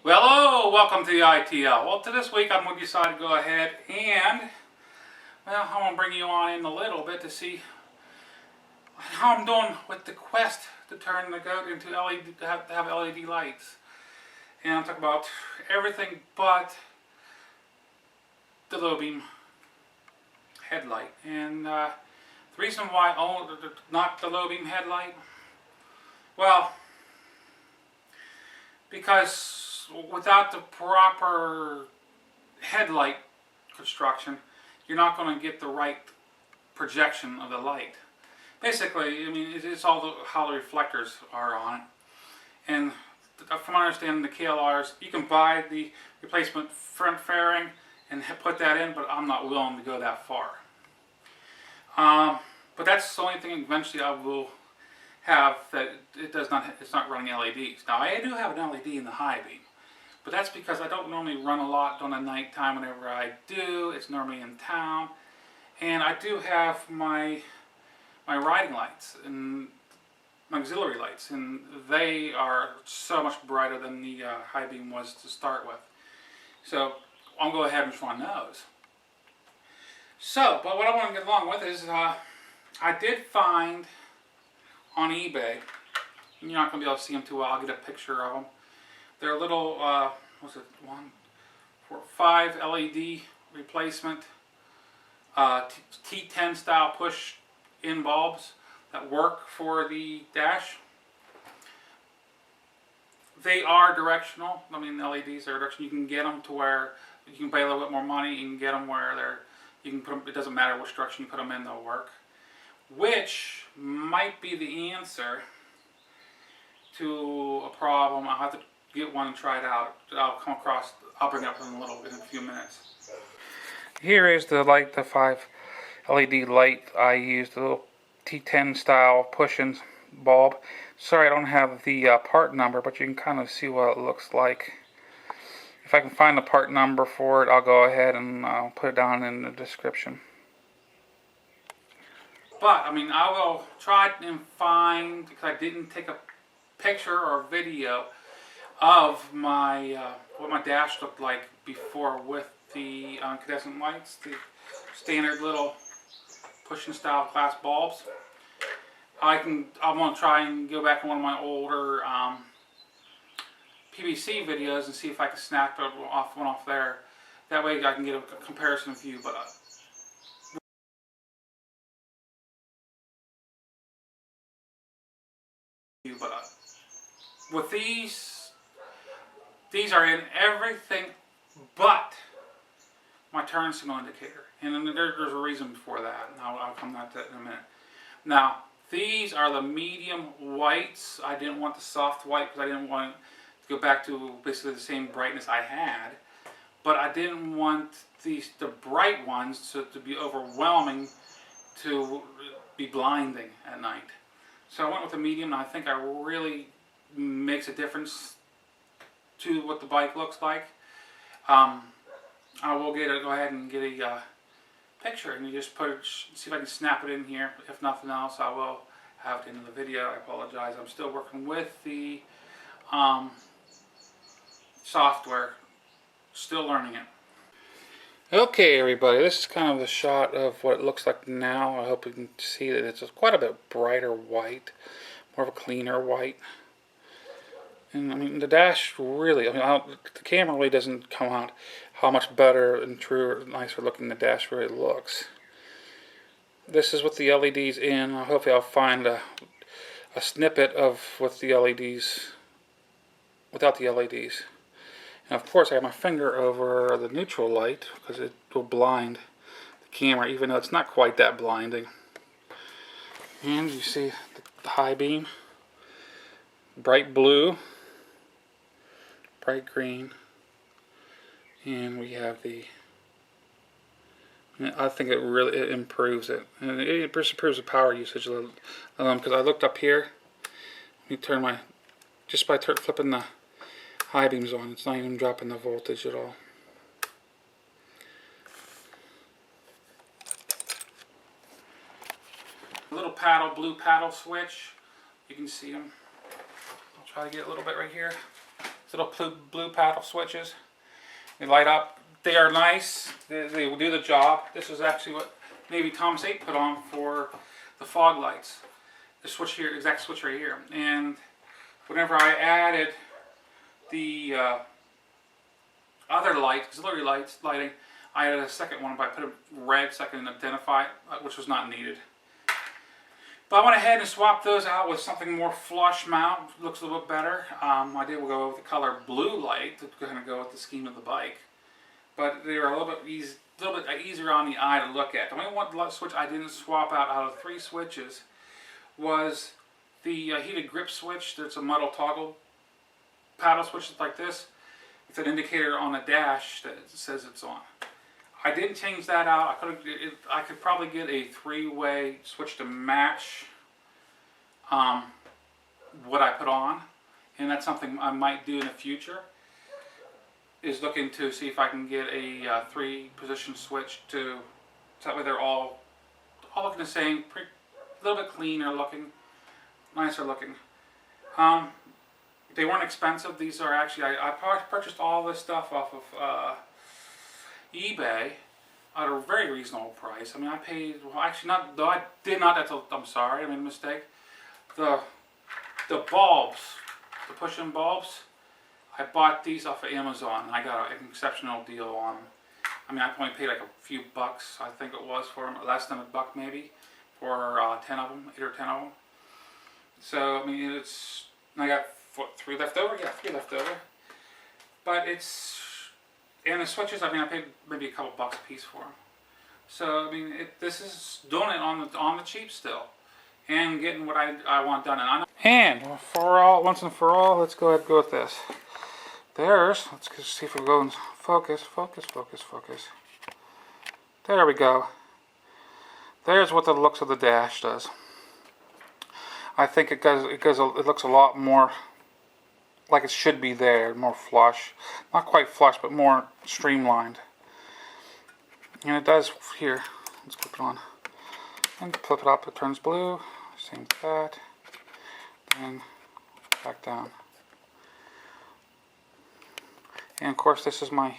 Well, hello, welcome to the ITL. Well, to this week I'm going to decide to go ahead and, well, I'm going to bring you on in a little bit to see how I'm doing with the quest to turn the goat into LED, to have LED lights. And I'm talking about everything but the low beam headlight. And the reason why not the low beam headlight, well, because without the proper headlight construction, you're not going to get the right projection of the light. Basically, I mean, it's all how the reflectors are on it. And from my understanding, the KLRs, you can buy the replacement front fairing and put that in, but I'm not willing to go that far. But that's the only thing eventually I will have that it's not running LEDs. Now I do have an LED in the high beam, but that's because I don't normally run a lot during the nighttime. Whenever I do, it's normally in town, and I do have my riding lights and my auxiliary lights, and they are so much brighter than the high beam was to start with. So I'll go ahead and try on those. So, but what I want to get along with is I did find on eBay, you're not going to be able to see them too well, I'll get a picture of them. They're little, what's it, 5 LED replacement T10 style push-in bulbs that work for the dash. They are directional. I mean, LEDs are directional. You can get them to where you can pay a little bit more money. You can get them where you can put them. It doesn't matter which direction you put them in; they'll work. Which might be the answer to a problem. I'll have to get one and try it out. I'll bring it up in a few minutes. Here is the 5 LED light I used, the little T10 style push-in bulb. Sorry I don't have the part number, but you can kind of see what it looks like. If I can find the part number for it, I'll go ahead and put it down in the description. But, I mean, I will try and find, because I didn't take a picture or video of my what my dash looked like before with the incandescent lights, the standard little push-in style glass bulbs. I'm going to try and go back in one of my older PVC videos and see if I can snap one off there. That way I can get a comparison view. But with these are in everything but my turn signal indicator, and there's a reason for that, and I'll come to that in a minute. Now, these are the medium whites. I didn't want the soft white because I didn't want to go back to basically the same brightness I had, but I didn't want the bright ones to be overwhelming, to be blinding at night. So I went with the medium, and I think it really makes a difference to what the bike looks like. I will go ahead and get a picture, and you just see if I can snap it in here. If nothing else, I will have it in the video. I apologize. I'm still working with the software, still learning it. Okay, everybody, this is kind of a shot of what it looks like now. I hope you can see that it's quite a bit brighter white, more of a cleaner white. And I mean, the dash really, the camera really doesn't come out how much better and truer, nicer looking the dash really looks. This is with the LEDs in. Hopefully I'll find a snippet of with the LEDs, without the LEDs. And of course I have my finger over the neutral light because it will blind the camera, even though it's not quite that blinding. And you see the high beam, bright blue, bright green, and we have I think it improves it, and it just improves the power usage a little. Because I looked up here, let me turn just by flipping the high beams on, it's not even dropping the voltage at all. A little blue paddle switch, you can see them. I'll try to get a little bit right here. little blue paddle switches. They light up. They are nice. They will do the job. This is actually what maybe Thomas 8 put on for the fog lights. The switch here, exact switch right here. And whenever I added the other light, auxiliary lighting, I added a second one, but I put a red so I can identify it, which was not needed. But I went ahead and swapped those out with something more flush mount. Looks a little bit better. I did go with the color blue light to kind of go with the scheme of the bike. But they were a little bit easier on the eye to look at. The only one switch I didn't swap out of 3 switches was the heated grip switch. There's a metal toggle paddle switch like this. It's an indicator on the dash that says it's on. I didn't change that out. I could probably get a 3-way switch to match what I put on, and that's something I might do in the future. Is looking to see if I can get a 3-position switch so that way they're all looking the same, a little bit cleaner looking, nicer looking. They weren't expensive. These are actually I purchased all this stuff off of eBay at a very reasonable price. I mean, I paid, well, actually not, though I did not, I'm sorry, I made a mistake. The bulbs, the push-in bulbs, I bought these off of Amazon, and I got an exceptional deal on them. I mean, I only paid like a few bucks, I think it was, for them, less than $1 maybe, for 10 of them, 8 or 10 of them. So, I mean, I got, what, 3 left over? Yeah, 3 left over. But and the switches, I mean, I paid maybe a couple bucks a piece for them. So, I mean, this is doing it on the cheap still, and getting what I want done. And once and for all, let's go ahead and go with this. Let's just see if we go and focus. There we go. There's what the looks of the dash does. I think it looks a lot more like it should be there, more flush. Not quite flush, but more streamlined. And it does here. Let's clip it on. And flip it up, it turns blue. Same with that. Then back down. And of course, this is my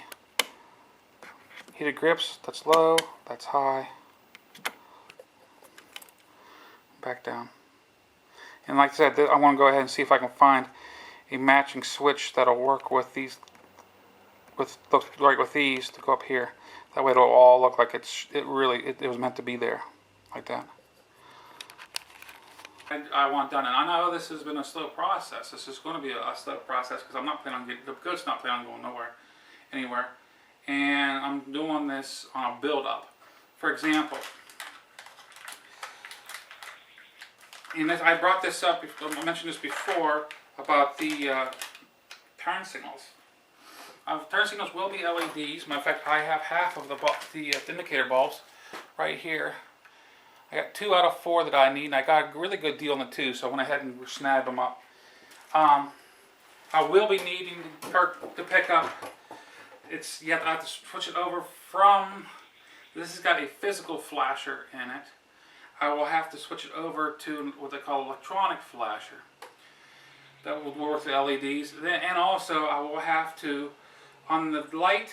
heated grips. That's low, that's high. Back down. And like I said, I want to go ahead and see if I can find a matching switch that'll work with these, with these to go up here. That way it'll all look like it was meant to be there, like that. And I want done, and I know this has been a slow process. This is going to be a slow process because I'm not planning on the good's not planning on going anywhere, and I'm doing this on a build-up. For example, and I brought this up. I mentioned this before about the turn signals. Turn signals will be LEDs. Matter of fact, I have half of the indicator bulbs right here. I got 2 out of 4 that I need, and I got a really good deal on the 2, so I went ahead and snagged them up. I will be needing to pick up. I have to switch it over from. This has got a physical flasher in it. I will have to switch it over to what they call electronic flasher. That will work with the LEDs. And also, I will have to, on the light,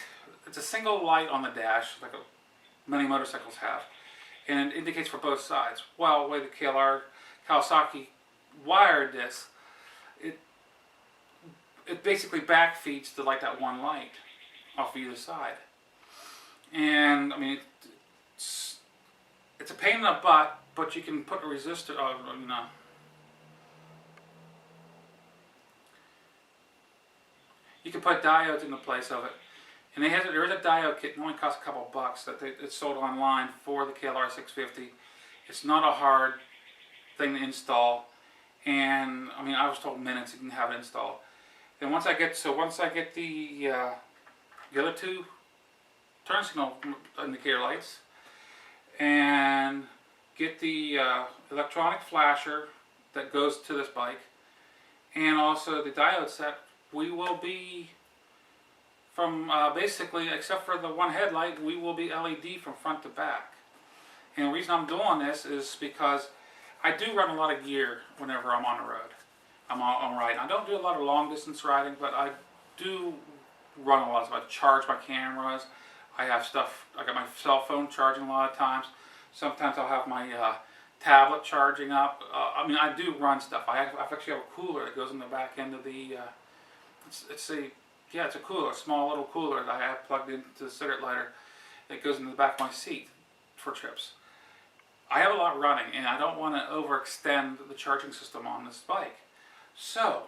it's a single light on the dash, like many motorcycles have. And it indicates for both sides. Well, the way the Kawasaki wired this, it basically backfeeds to like that one light off either side. And I mean, it's a pain in the butt, but you can put a resistor, you can put diodes in the place of it. And there is a diode kit. It only costs a couple bucks. It's sold online for the KLR 650. It's not a hard thing to install, and I mean, I was told minutes you can have it installed. And once I get the other 2 turn signal indicator lights, and get the electronic flasher that goes to this bike, and also the diode set, we will be. From basically, except for the one headlight, we will be LED from front to back. And the reason I'm doing this is because I do run a lot of gear whenever I'm on the road. I'm riding. I don't do a lot of long distance riding, but I do run a lot of stuff. I charge my cameras. I have stuff. I got my cell phone charging a lot of times. Sometimes I'll have my tablet charging up. I mean, I do run stuff. I actually have a cooler that goes in the back end of the. It's a cooler, a small little cooler that I have plugged into the cigarette lighter. That goes in the back of my seat for trips. I have a lot running, and I don't want to overextend the charging system on this bike. So,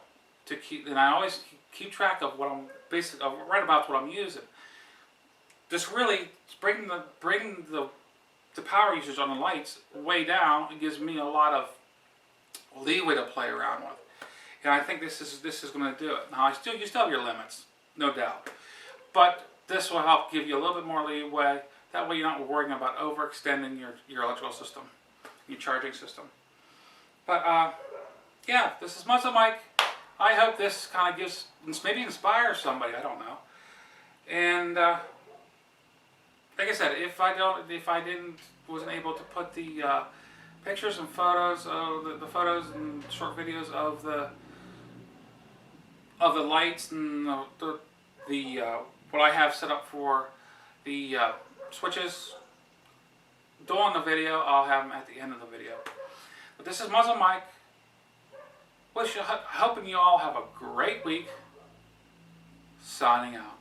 and I always keep track of what I'm basically right about what I'm using. Just really bring the power usage on the lights way down. It gives me a lot of leeway to play around with, and I think this is going to do it. Now, you still have your limits, no doubt, but this will help give you a little bit more leeway. That way, you're not worrying about overextending your electrical system, your charging system. But yeah, this is MuzzleMike. I hope this kind of maybe inspires somebody. I don't know. And like I said, if I wasn't able to put the pictures and photos, the photos and short videos of the lights and the what I have set up for the switches during the video, I'll have them at the end of the video. But this is MuzzleMike. Hoping you all have a great week. Signing out.